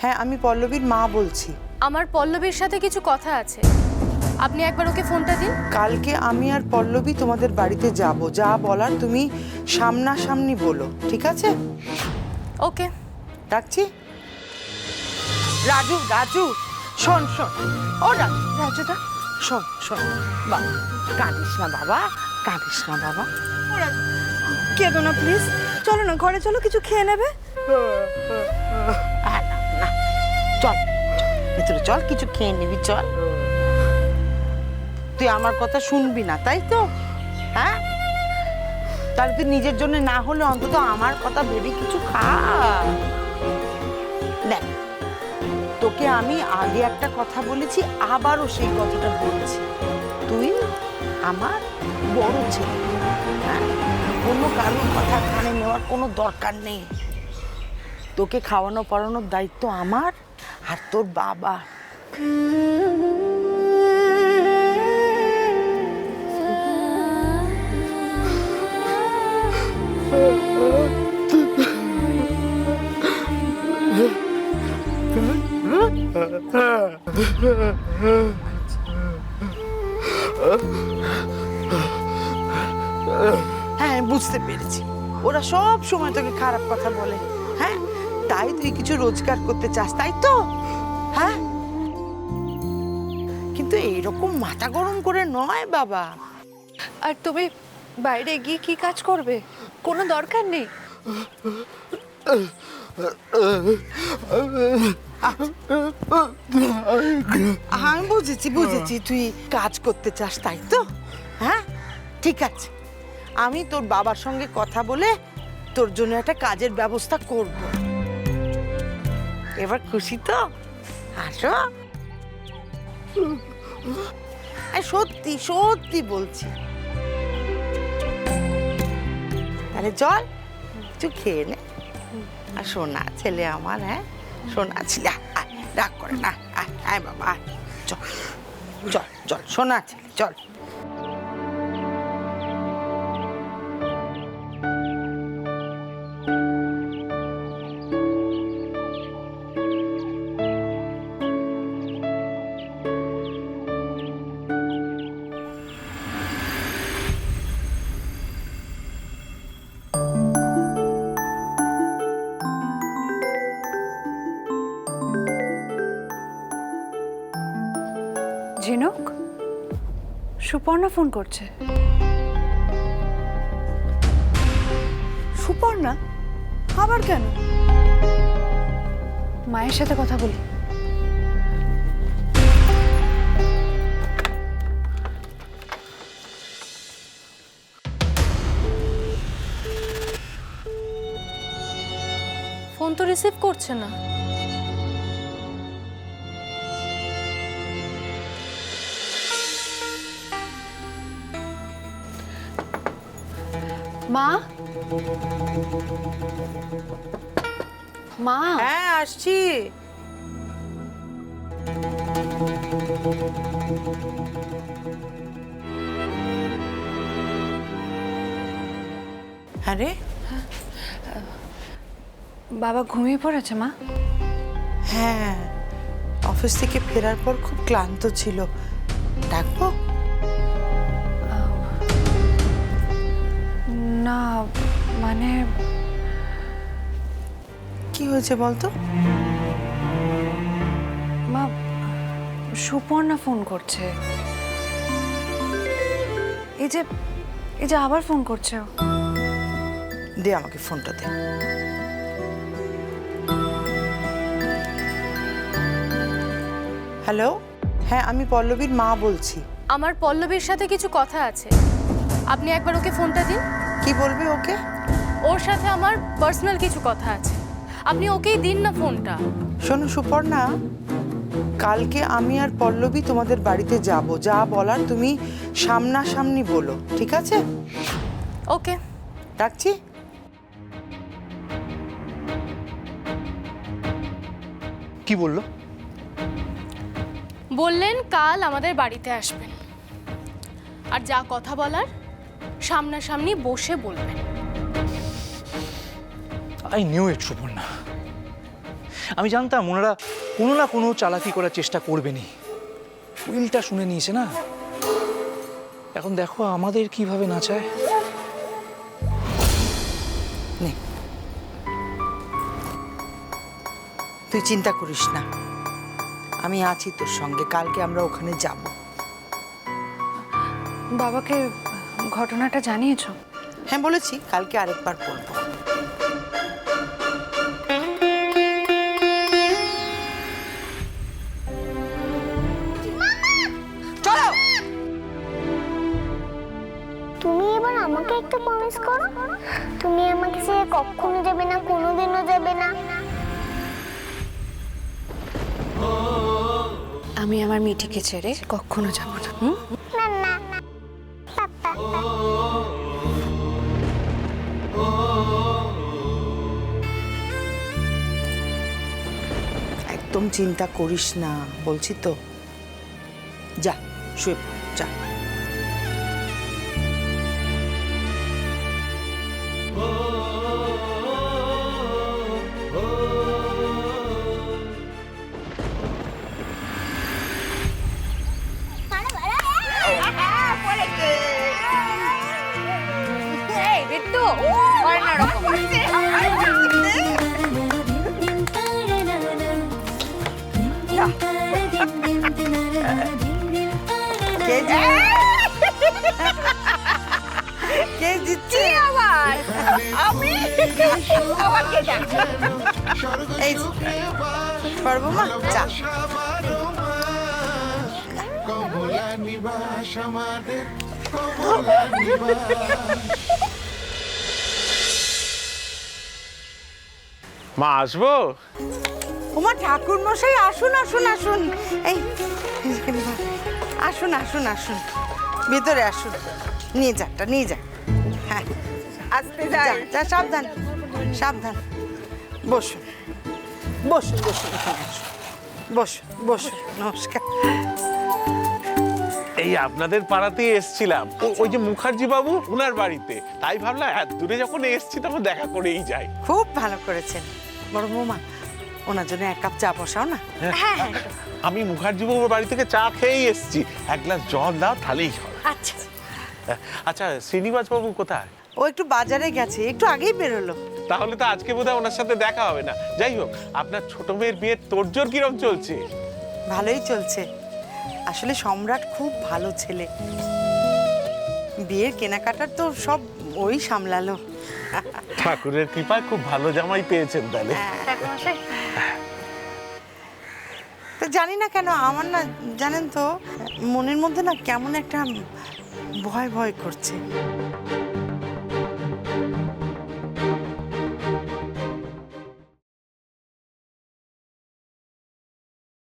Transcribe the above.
হ্যাঁ, আমি পল্লবীর মা বলছি। আমার পল্লবীর সাথে কিছু কথা আছে, আপনি একবার ওকে ফোনটা দিন। কালকে আমি আর পল্লবী তোমাদের বাড়িতে যাব, যা বলার তুমি সামনাসামনি বলো, ঠিক আছে? ওকে। রাখছি। রাজু, রাজু, শোন শোন, ও রাজু, রাজুদা, শোন শোন, বাবা কাঁদিস না বাবা, কাঁদিস না বাবা। ও রাজু, কেঁদো না প্লিজ, চলো না ঘরে, চলো কিছু খেয়ে নেবে। না না, চল ভিতরে চল, কিছু খেয়ে নিবি, চল। তুই আমার কথা শুনবি না তাই তো? হ্যাঁ, তাহলে তুই নিজের জন্য না হলে অন্তত আমার কথা ভেবে কিছু খা। দেখ, তোকে আমি আগে একটা কথা বলেছি, আবারও সেই কথাটা বলছি, তুই আমার বড় ছেলে, হ্যাঁ, কোনো কারোর কথা কানে নেওয়ার কোনো দরকার নেই। তোকে খাওয়ানো পড়ানোর দায়িত্ব আমার আর তোর বাবা। হ্যাঁ, বুঝতে পেরেছি, ওরা সব সময় তোকে খারাপ কথা বলে, হ্যাঁ, তাই তুই কিছু রোজগার করতে চাস, তাই তো? হ্যাঁ, কিন্তু এইরকম মাথা গরম করে নয় বাবা। আর তুমি বাইরে গিয়ে কি কাজ করবে? কোনো দরকার নেই। আমি বুঝেছি বুঝেছি, তুই কাজ করতে চাস, তাই তো? হ্যাঁ, ঠিক আছে, আমি তোর বাবার সঙ্গে কথা বলে তোর জন্য একটা কাজের ব্যবস্থা করব। এবার খুশি তো? আসো। সত্যি সত্যি বলছি। তাহলে চল, কিছু খেয়ে নে। আর সোনা ছেলে আমার, হ্যাঁ, সোনা ছেলে, রাগ করে না, আয় বাবা, চল চল চল, সোনা ছেলে, চল। ঝিনুক, সুপর্ণা ফোন করছে। সুপর্ণা আবার কেন? মায়ের সাথে কথা বলি। ফোন তো রিসিভ করছে না। মা, মা, হ্যাঁ, আসছি। আরে, বাবা ঘুমিয়ে পড়েছে মা? হ্যাঁ, অফিস থেকে ফেরার পর খুব ক্লান্ত ছিল, ডাকবো? না, মানে কি হয়েছে বলতো? মা, সুপর্ণা ফোন করছে। এই যে আবার ফোন করছে। দে আমাকে ফোনটা, দে। হ্যালো, হ্যাঁ, আমি পল্লবীর মা বলছি। আমার পল্লবীর সাথে কিছু কথা আছে, আপনি একবার ওকে ফোনটা দিন। কি বলবি ওকে? ওর সাথে আমার পার্সোনাল কিছু কথা আছে, আপনি ওকেই দিন না ফোনটা। শোনো সুপর্ণা, কালকে আমি আর পল্লবী তোমাদের বাড়িতে যাব, যা বলার তুমি সামনাসামনি বলো, ঠিক আছে? ওকে, রাখছি। কি বললো? বললেন কাল আমাদের বাড়িতে আসবেন, আর যা কথা বলার সামনাসামনি বসে বলবেন। আই নিউ ইট সুপর্ণা, আমি জানতাম ওনারা কোনো না কোনো চালাকি করার চেষ্টা করবেনই। উইলটা শুনে নিয়েছে না, এখন দেখো আমাদের কিভাবে নাচায়। নে, তুই চিন্তা করিস না, আমি আছি তোর সঙ্গে। কালকে আমরা ওখানে যাব। বাবাকে ঘটনাটা জানিয়েছো? হ্যাঁ বলেছি, কালকে আরেকবার বলবো। চলো। তুমি এবার আমাকে একটু প্রমিস করো, তুমি আমাকে ছেড়ে কখনো যাবে না, কোনোদিনও যাবে না। আমি আমার মিঠিকে ছেড়ে কখনো যাব না। না না না পাপা। একদম চিন্তা করিস না, বলছি তো। যা শুয়ে পড়, যা। কে জিতছে? আবার আমি? আবার কে যাচ্ছে? এই সর্বমা, যা। মা আসবো? ওমা ঠাকুর মশাই, আসুন আসুন আসুন। এই আসুন আসুন আসুন, ভিতরে আসুন। নিয়ে যাটা নিয়ে যা। হ্যাঁ আস্তে যা, যা, সাবধান সাবধান। বসুন বসুন বসুন, এখানে আসুন। বসুন বসুন, নমস্কার। এই আপনাদের পাড়াতেই এসছিলাম, ওই যে মুখার্জি বাবু উনার বাড়িতে। তাই ভাবলাম এত দূরে যখন এসছি তখন দেখা করেই যাই। খুব ভালো করেছেন। বড় বৌমা, ওনার জন্য এক কাপ চা বসাও না। আমি মুখার্জি বাবুর বাড়ি থেকে চা খেয়েই এসছি, এক গ্লাস জল দাও তাহলেই হবে। আচ্ছা। আচ্ছা শ্রীনিবাস বাবু কোথায়? ও একটু বাজারে গেছে, একটু আগেই বেরোলো। তাহলে তো আজকে বোধহয় ওনার সাথে দেখা হবে না। যাই হোক, আপনার ছোট মেয়ের বিয়ের তোড়জোড় কিরম চলছে? ভালোই চলছে। আসলে সম্রাট খুব ভালো ছেলে। বিয়ের কেনাকাটার তো সব ওই সামলালো। ঠাকুরের কৃপায় খুব ভালো জামাই পেয়েছেন তাহলে। তো জানি না কেন আমার না, জানেন তো, মনের মধ্যে না কেমন একটা ভয় ভয় করছে।